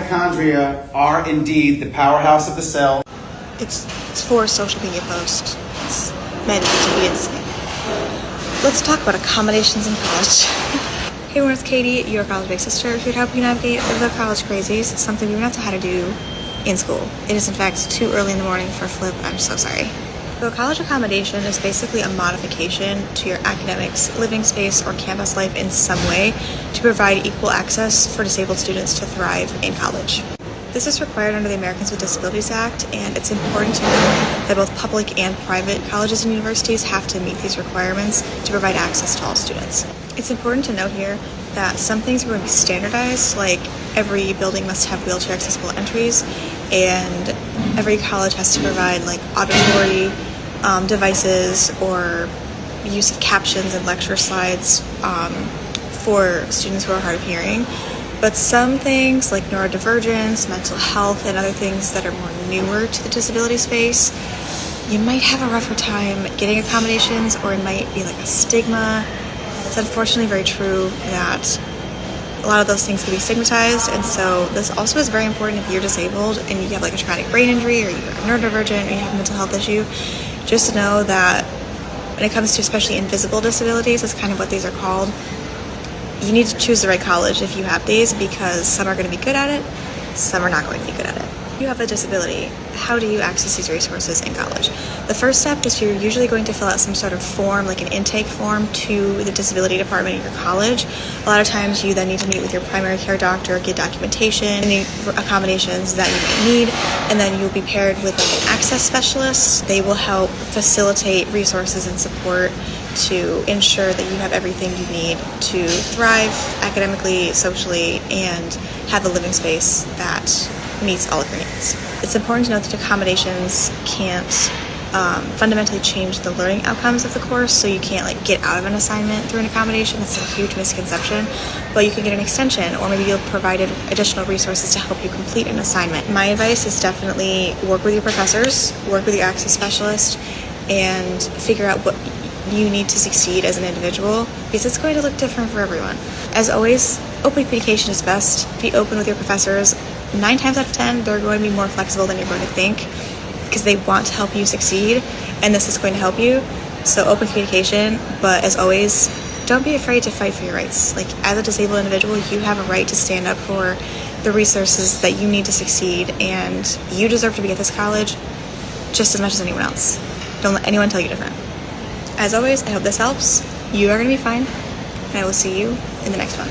mitochondria are indeed the powerhouse of the cell. It's for a social media post. It's meant to be insane. Let's talk about accommodations in college. Hey everyone, it's Katie, your college big sister, here to help you navigate the college crazies, something we were not taught how to do in school. It is in fact too early in the morning for a flip. I'm so sorry. So a college accommodation is basically a modification to your academics, living space, or campus life in some way to provide equal access for disabled students to thrive in college. This is required under the Americans with Disabilities Act, and it's important to note that both public and private colleges and universities have to meet these requirements to provide access to all students. It's important to note here that some things are going to be standardized, like every building must have wheelchair accessible entries, and every college has to provide like auditory devices or use of captions and lecture slides for students who are hard of hearing. But some things like neurodivergence, mental health, and other things that are more newer to the disability space, you might have a rougher time getting accommodations, or it might be like a stigma. It's unfortunately very true that a lot of those things can be stigmatized, and so this also is very important if you're disabled and you have like a traumatic brain injury, or you're neurodivergent, or you have a mental health issue, just to know that when it comes to especially invisible disabilities, that's kind of what these are called, you need to choose the right college if you have these, because some are going to be good at it, some are not going to be good at it. If you have a disability, how do you access these resources in college? The first step is you're usually going to fill out some sort of form, like an intake form, to the disability department at your college. A lot of times you then need to meet with your primary care doctor, get documentation, any accommodations that you might need, and then you'll be paired with like an access specialist. They will help facilitate resources and support to ensure that you have everything you need to thrive academically, socially, and have a living space that meets all of your needs. It's important to note that accommodations can't fundamentally change the learning outcomes of the course, so you can't like get out of an assignment through an accommodation. That's a huge misconception, but you can get an extension, or maybe you'll provide additional resources to help you complete an assignment. My advice is definitely work with your professors, work with your access specialist, and figure out what you need to succeed as an individual, because it's going to look different for everyone. As always, open communication is best. Be open with your professors. 9 times out of 10, they're going to be more flexible than you're going to think, because they want to help you succeed, and this is going to help you. So open communication, but as always, don't be afraid to fight for your rights. Like, as a disabled individual, you have a right to stand up for the resources that you need to succeed, and you deserve to be at this college just as much as anyone else. Don't let anyone tell you different. As always, I hope this helps. You are going to be fine, and I will see you in the next one.